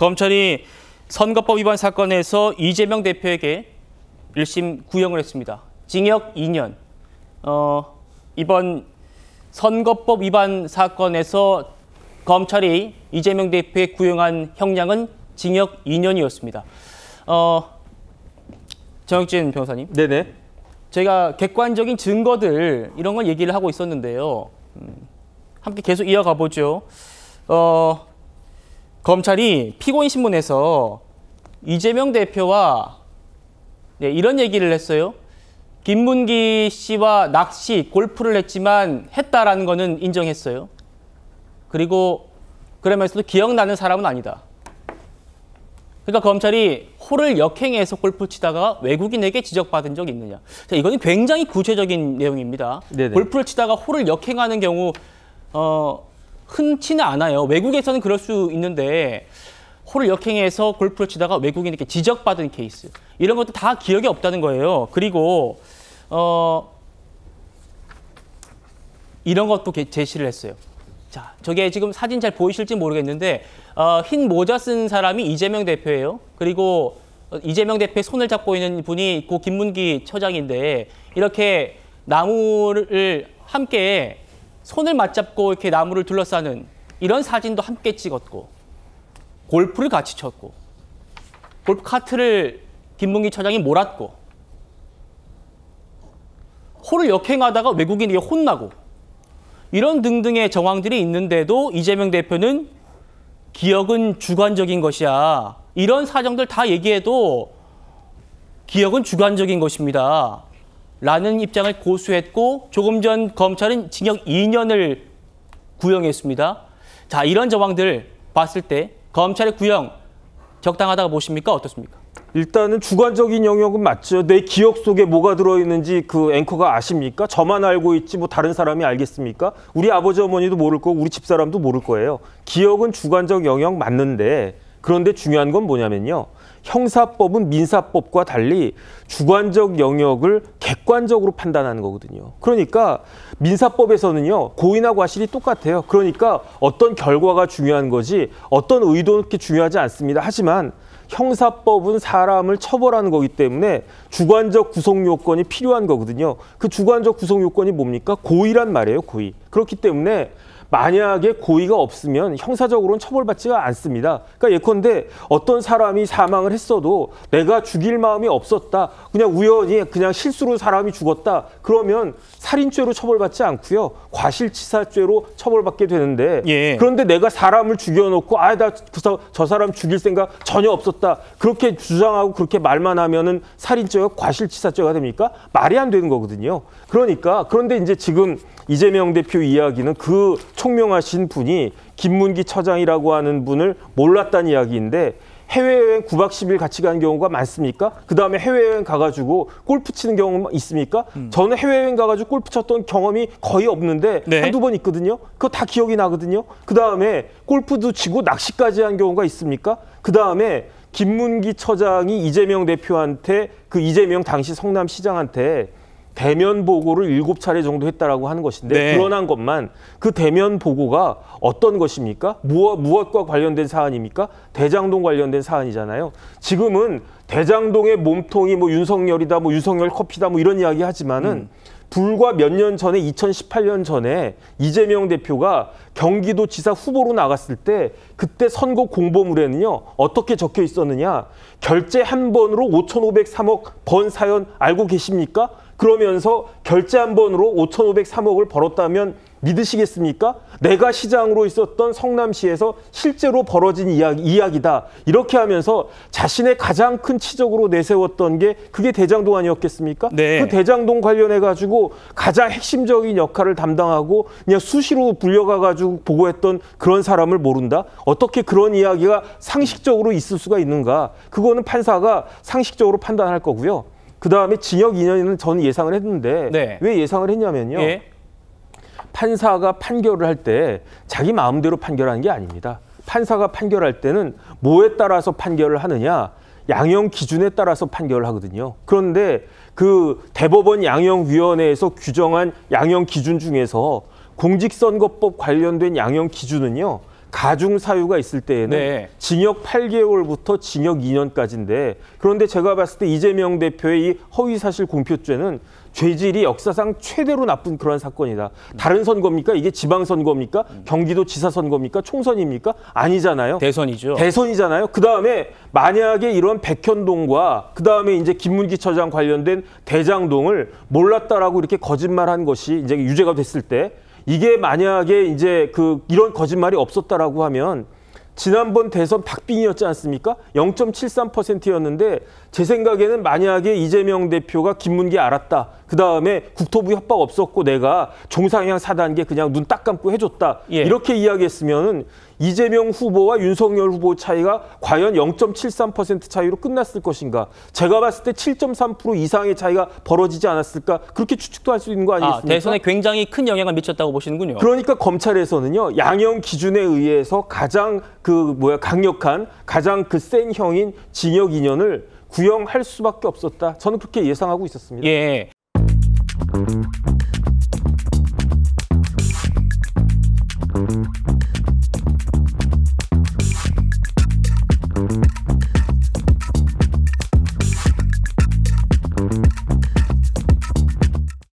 검찰이 선거법 위반 사건에서 이재명 대표에게 1심 구형을 했습니다. 징역 2년. 이번 선거법 위반 사건에서 검찰이 이재명 대표에 구형한 형량은 징역 2년이었습니다. 정혁진 변호사님. 네네. 제가 객관적인 증거들 이런 걸 얘기를 하고 있었는데요. 함께 계속 이어가 보죠. 검찰이 피고인 신문에서 이재명 대표와 이런 얘기를 했어요. 김문기 씨와 낚시, 골프를 했지만 했다라는 거는 인정했어요. 그리고 그러면서도 기억나는 사람은 아니다. 그러니까 검찰이 홀을 역행해서 골프 치다가 외국인에게 지적받은 적이 있느냐. 자, 이거는 굉장히 구체적인 내용입니다. 네네. 골프를 치다가 홀을 역행하는 경우 흔치는 않아요. 외국에서는 그럴 수 있는데 홀을 역행해서 골프를 치다가 외국인에게 지적받은 케이스. 이런 것도 다 기억이 없다는 거예요. 그리고 이런 것도 제시를 했어요. 자, 저게 지금 사진 잘 보이실지 모르겠는데 흰 모자 쓴 사람이 이재명 대표예요. 그리고 이재명 대표의 손을 잡고 있는 분이 고 김문기 처장인데 이렇게 나무를 함께 손을 맞잡고 이렇게 나무를 둘러싸는 이런 사진도 함께 찍었고 골프를 같이 쳤고 골프 카트를 김문기 처장이 몰았고 홀을 역행하다가 외국인에게 혼나고 이런 등등의 정황들이 있는데도 이재명 대표는 기억은 주관적인 것이야. 이런 사정들 다 얘기해도 기억은 주관적인 것입니다. 라는 입장을 고수했고 조금 전 검찰은 징역 2년을 구형했습니다. 자, 이런 정황들 봤을 때 검찰의 구형 적당하다고 보십니까? 어떻습니까? 일단은 주관적인 영역은 맞죠. 내 기억 속에 뭐가 들어있는지 그 앵커가 아십니까? 저만 알고 있지 뭐 다른 사람이 알겠습니까? 우리 아버지 어머니도 모를 거고 우리 집사람도 모를 거예요. 기억은 주관적 영역 맞는데 그런데 중요한 건 뭐냐면요. 형사법은 민사법과 달리 주관적 영역을 객관적으로 판단하는 거거든요. 그러니까 민사법에서는요. 고의나 과실이 똑같아요. 그러니까 어떤 결과가 중요한 거지 어떤 의도는 그렇게 중요하지 않습니다. 하지만 형사법은 사람을 처벌하는 거기 때문에 주관적 구속 요건이 필요한 거거든요. 그 주관적 구속 요건이 뭡니까? 고의란 말이에요. 고의. 그렇기 때문에 만약에 고의가 없으면 형사적으로는 처벌받지가 않습니다. 그러니까 예컨대 어떤 사람이 사망을 했어도 내가 죽일 마음이 없었다. 그냥 우연히 그냥 실수로 사람이 죽었다. 그러면 살인죄로 처벌받지 않고요. 과실치사죄로 처벌받게 되는데 그런데 내가 사람을 죽여놓고 나 저 사람 죽일 생각 전혀 없었다. 그렇게 주장하고 그렇게 말만 하면은 살인죄가 과실치사죄가 됩니까? 말이 안 되는 거거든요. 그런데 이제 지금 이재명 대표 이야기는 그 총명하신 분이 김문기 처장이라고 하는 분을 몰랐다는 이야기인데 해외여행 9박 10일 같이 간 경우가 많습니까? 그다음에 해외여행 가가지고 골프 치는 경우 있습니까? 저는 해외여행 가가지고 골프 쳤던 경험이 거의 없는데 한두 번 있거든요. 그거 다 기억이 나거든요. 그다음에 골프도 치고 낚시까지 한 경우가 있습니까? 그다음에 김문기 처장이 이재명 대표한테 그 이재명 당시 성남시장한테 대면 보고를 7차례 정도 했다라고 하는 것인데 드러난 것만 그 대면 보고가 어떤 것입니까? 무엇과 관련된 사안입니까? 대장동 관련된 사안이잖아요. 지금은 대장동의 몸통이 뭐 윤석열이다, 뭐 윤석열 커피다, 뭐 이런 이야기 하지만은 불과 몇 년 전에 2018년 전에 이재명 대표가 경기도지사 후보로 나갔을 때 그때 선거 공보물에는요. 어떻게 적혀 있었느냐. 결제 한 번으로 5,503억 번 사연 알고 계십니까? 그러면서 결제 한 번으로 5,503억을 벌었다면 믿으시겠습니까? 내가 시장으로 있었던 성남시에서 실제로 벌어진 이야기다. 이렇게 하면서 자신의 가장 큰 치적으로 내세웠던 게 그게 대장동 아니었겠습니까? 그 대장동 관련해가지고 가장 핵심적인 역할을 담당하고 그냥 수시로 불려가가지고 보고했던 그런 사람을 모른다? 어떻게 그런 이야기가 상식적으로 있을 수가 있는가? 그거는 판사가 상식적으로 판단할 거고요. 그다음에 징역 2년은 저는 예상을 했는데 왜 예상을 했냐면요. 판사가 판결을 할 때 자기 마음대로 판결하는 게 아닙니다. 판사가 판결할 때는 뭐에 따라서 판결을 하느냐. 양형 기준에 따라서 판결을 하거든요. 그런데 그 대법원 양형위원회에서 규정한 양형 기준 중에서 공직선거법 관련된 양형 기준은요. 가중 사유가 있을 때에는 네. 징역 8개월부터 징역 2년까지인데 그런데 제가 봤을 때 이재명 대표의 이 허위사실 공표죄는 죄질이 역사상 최대로 나쁜 그런 사건이다. 다른 선거입니까? 이게 지방선거입니까? 경기도지사 선거입니까? 총선입니까? 아니잖아요. 대선이죠. 대선이잖아요. 그다음에 만약에 이런 백현동과 그다음에 이제 김문기 처장 관련된 대장동을 몰랐다라고 이렇게 거짓말한 것이 이제 유죄가 됐을 때 이게 만약에 이제 이런 거짓말이 없었다라고 하면 지난번 대선 박빙이었지 않습니까? 0.73%였는데 제 생각에는 만약에 이재명 대표가 김문기 알았다. 그다음에 국토부 협박 없었고 내가 종상향 4단계 그냥 눈 딱 감고 해줬다. 예. 이렇게 이야기했으면 이재명 후보와 윤석열 후보 차이가 과연 0.73% 차이로 끝났을 것인가. 제가 봤을 때 7.3% 이상의 차이가 벌어지지 않았을까. 그렇게 추측도 할 수 있는 거 아니겠습니까? 대선에 굉장히 큰 영향을 미쳤다고 보시는군요. 그러니까 검찰에서는요. 양형 기준에 의해서 가장 강력한 가장 센 형인 징역 2년을 구형할 수밖에 없었다. 저는 그렇게 예상하고 있었습니다. 예.